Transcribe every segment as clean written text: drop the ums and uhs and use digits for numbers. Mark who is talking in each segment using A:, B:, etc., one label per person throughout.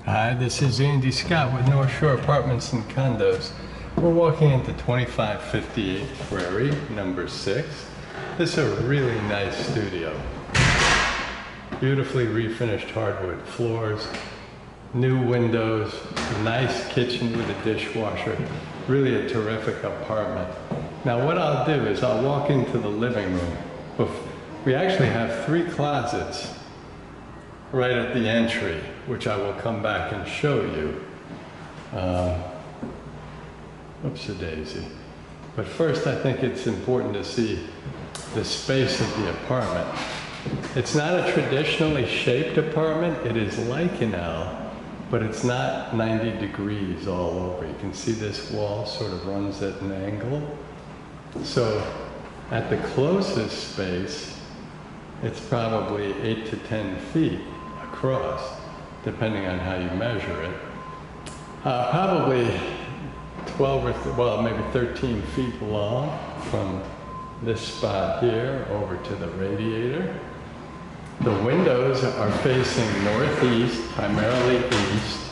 A: Hi, this is Andy Scott with North Shore Apartments and Condos. We're walking into 2558 Prairie, number 6. This is a really nice studio. Beautifully refinished hardwood floors, new windows, nice kitchen with a dishwasher. Really a terrific apartment. Now what I'll do is I'll walk into the living room. We actually have 3 closets right at the entry, which I will come back and show you. Oops-a-daisy. But first I think it's important to see the space of the apartment. It's not a traditionally shaped apartment. It is like an L, but it's not 90 degrees all over. You can see this wall sort of runs at an angle. So at the closest space, it's probably 8 to 10 feet across, depending on how you measure it. Probably 12 or maybe 13 feet long from this spot here over to the radiator. The windows are facing northeast, primarily east,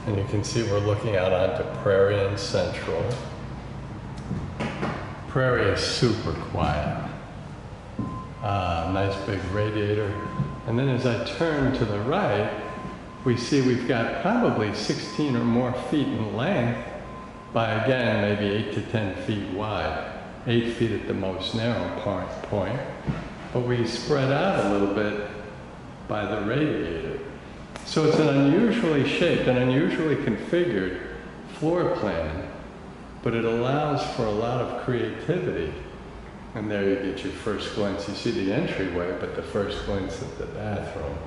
A: and you can see we're looking out onto Prairie and Central. Prairie is super quiet. Nice big radiator. And then as I turn to the right, we see we've got probably 16 or more feet in length by, again, maybe 8 to 10 feet wide. 8 feet at the most narrow point. But we spread out a little bit by the radiator. So it's an unusually shaped and unusually configured floor plan, but it allows for a lot of creativity. And there you get your first glimpse. You see the entryway, but the first glimpse at the bathroom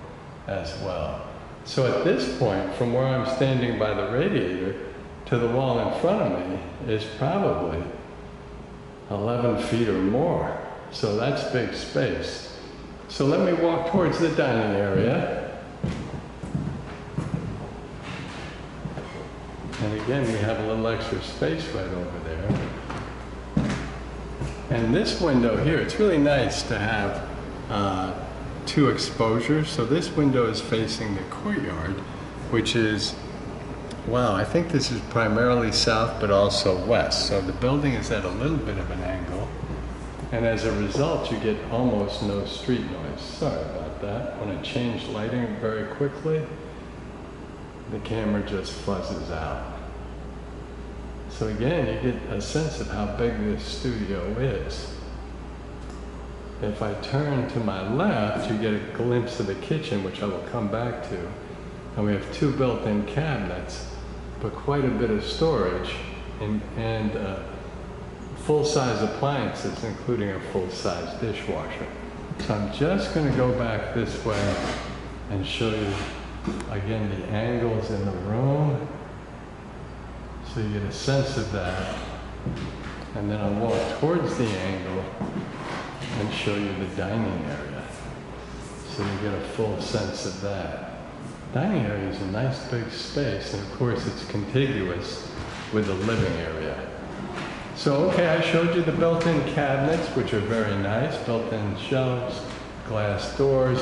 A: as well. So at this point, from where I'm standing by the radiator to the wall in front of me is probably 11 feet or more. So that's big space. So let me walk towards the dining area. And again, we have a little extra space right over there. And this window here, it's really nice to have 2 exposures. So this window is facing the courtyard, which is, wow, I think this is primarily south, but also west. So the building is at a little bit of an angle. And as a result, you get almost no street noise. Sorry about that. When I change lighting very quickly, the camera just fuzzes out. So again, you get a sense of how big this studio is. If I turn to my left, you get a glimpse of the kitchen, which I will come back to. And we have 2 built-in cabinets, but quite a bit of storage and full-size appliances, including a full-size dishwasher. So I'm just going to go back this way and show you, again, the angles in the room. So you get a sense of that. And then I'll walk towards the angle and show you the dining area. So you get a full sense of that. Dining area is a nice big space, and of course it's contiguous with the living area. So, okay, I showed you the built-in cabinets, which are very nice, built-in shelves, glass doors.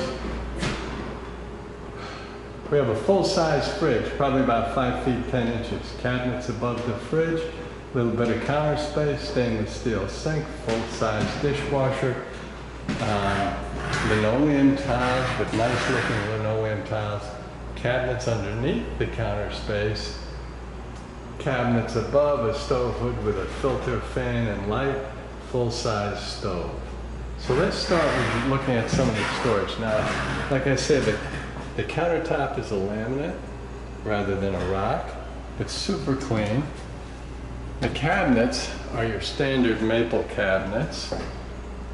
A: We have a full-size fridge, probably about 5 feet 10 inches. Cabinets above the fridge, a little bit of counter space, stainless steel sink, full-size dishwasher, linoleum tiles, but nice-looking linoleum tiles. Cabinets underneath the counter space. Cabinets above, a stove hood with a filter, fan, and light, full-size stove. So let's start with looking at some of the storage. Now, like I said, the countertop is a laminate rather than a rock. It's super clean. The cabinets are your standard maple cabinets,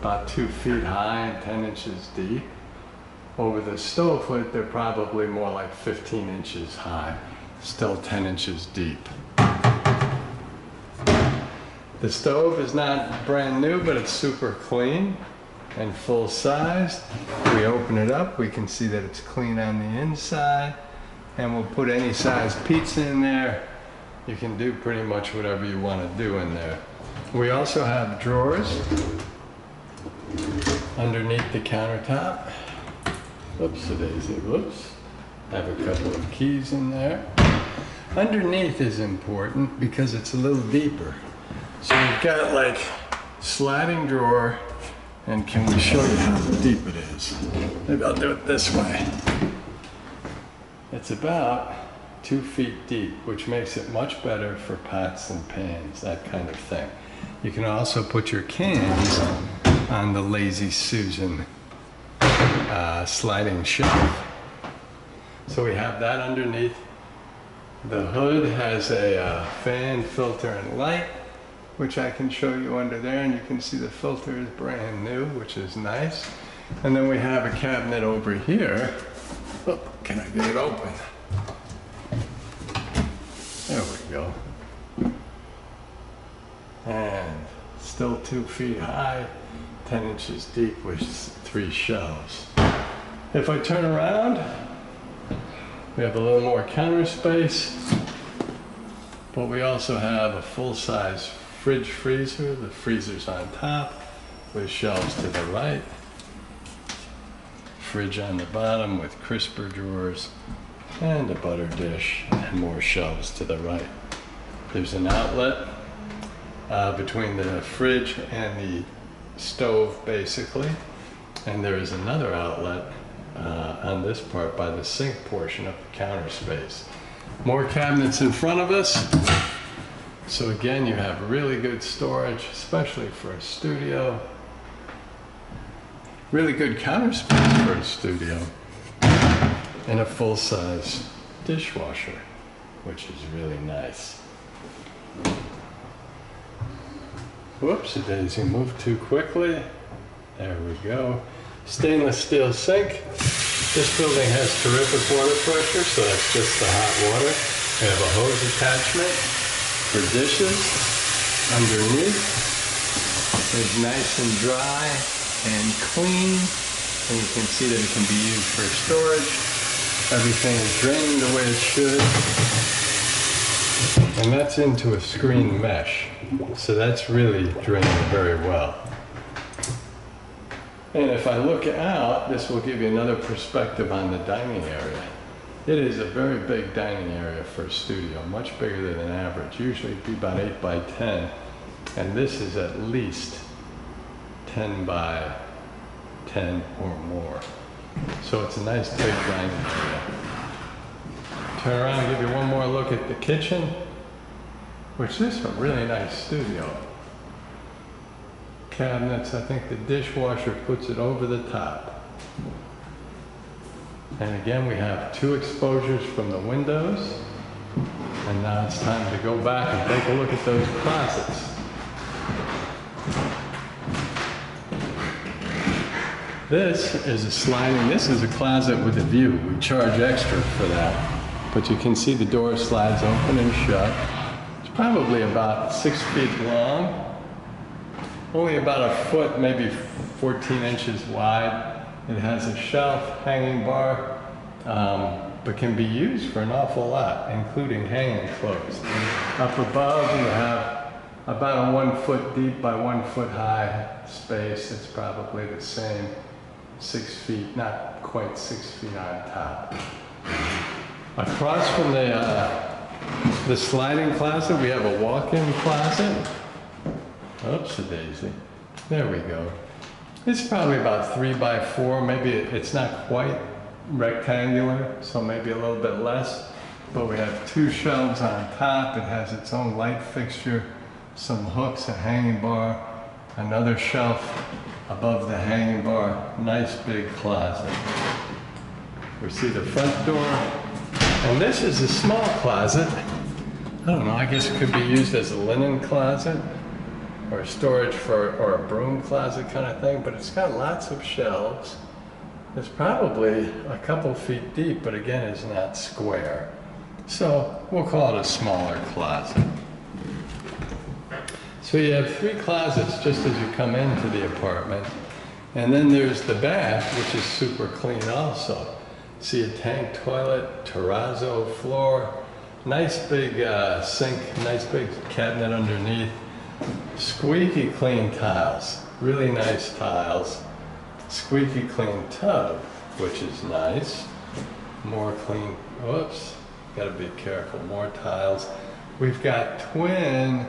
A: about 2 feet high and 10 inches deep. Over the stove hood, they're probably more like 15 inches high, still 10 inches deep. The stove is not brand new, but it's super clean and full size. We open it up, we can see that it's clean on the inside, and we'll put any size pizza in there. You can do pretty much whatever you want to do in there. We also have drawers underneath the countertop. Oops-a-daisy, whoops. Have a couple of keys in there. Underneath is important because it's a little deeper. So you've got like sliding drawer, and can we show you how deep it is? Maybe I'll do it this way. It's about 2 feet deep, which makes it much better for pots and pans, that kind of thing. You can also put your cans on the Lazy Susan sliding shelf. So we have that underneath. The hood has a fan, filter, and light, which I can show you under there, and you can see the filter is brand new, which is nice. And then we have a cabinet over here. Oh, can I get it open? There we go. And still 2 feet high, 10 inches deep with 3 shelves. If I turn around, we have a little more counter space, but we also have a full-size fridge freezer. The freezer's on top with shelves to the right. Fridge on the bottom with crisper drawers and a butter dish and more shelves to the right. There's an outlet between the fridge and the stove basically, and there is another outlet on this part by the sink portion of the counter space. More cabinets in front of us. So again, you have really good storage, especially for a studio. Really good counter space for a studio. And a full-size dishwasher, which is really nice. Whoops-a-daisy, moved too quickly. There we go. Stainless steel sink. This building has terrific water pressure, so that's just the hot water. We have a hose attachment for dishes. Underneath is nice and dry and clean, and you can see that it can be used for storage. Everything is drained the way it should, and that's into a screen mesh, so that's really drained very well. And if I look out, this will give you another perspective on the dining area. It is a very big dining area for a studio, much bigger than an average. Usually it'd be about 8 by 10, and this is at least 10 by 10 or more. So it's a nice big dining area. Turn around and give you one more look at the kitchen, which is a really nice studio. Cabinets, I think the dishwasher puts it over the top. And again, we have 2 exposures from the windows. And now it's time to go back and take a look at those closets. This is a closet with a view. We charge extra for that. But you can see the door slides open and shut. It's probably about 6 feet long. Only about a foot, maybe 14 inches wide. It has a shelf, hanging bar, but can be used for an awful lot, including hanging clothes. Up above, you have about a 1 foot deep by 1 foot high space. It's probably the same, 6 feet, not quite 6 feet on top. Across from the sliding closet, we have a walk-in closet. Oops-a-daisy. There we go. It's probably about 3 by 4. Maybe it's not quite rectangular, so maybe a little bit less. But we have 2 shelves on top. It has its own light fixture, some hooks, a hanging bar, another shelf above the hanging bar. Nice big closet. We see the front door. And this is a small closet. I don't know, I guess it could be used as a linen closet, or storage or a broom closet kind of thing, but it's got lots of shelves. It's probably a couple feet deep, but again, it's not square. So we'll call it a smaller closet. So you have 3 closets just as you come into the apartment. And then there's the bath, which is super clean also. See a tank toilet, terrazzo floor, nice big sink, nice big cabinet underneath. Squeaky clean tiles, really nice tiles. Squeaky clean tub, which is nice. More clean, whoops, gotta be careful, more tiles. We've got twin,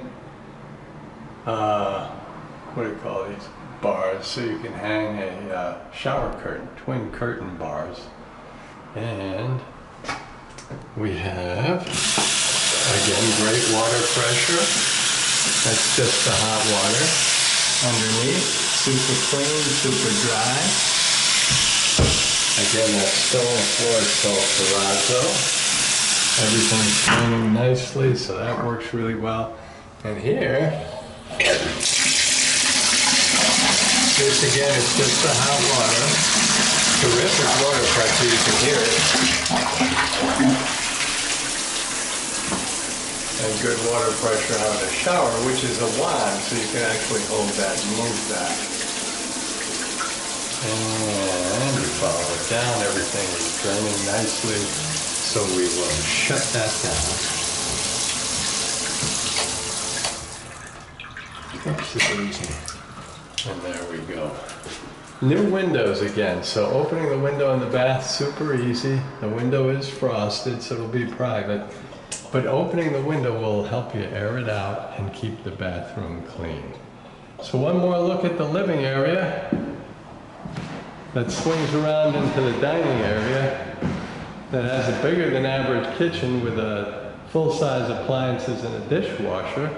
A: what do you call these? Bars, so you can hang a shower curtain, twin curtain bars. And we have, again, great water pressure. That's just the hot water underneath. Super clean, super dry. Again, that stone floor is called terrazzo. Everything's cleaning nicely, so that works really well. And here, this again is just the hot water. Terrific water pressure, you can hear it. And good water pressure out of the shower, which is a wand, so you can actually hold that and move that. And you follow it down, everything is draining nicely, so we will shut that down. And there we go. New windows again, so opening the window in the bath, super easy. The window is frosted, so it'll be private. But opening the window will help you air it out and keep the bathroom clean. So one more look at the living area that swings around into the dining area that has a bigger than average kitchen with a full-size appliances and a dishwasher.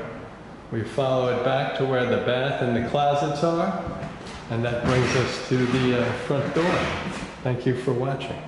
A: We follow it back to where the bath and the closets are, and that brings us to the front door. Thank you for watching.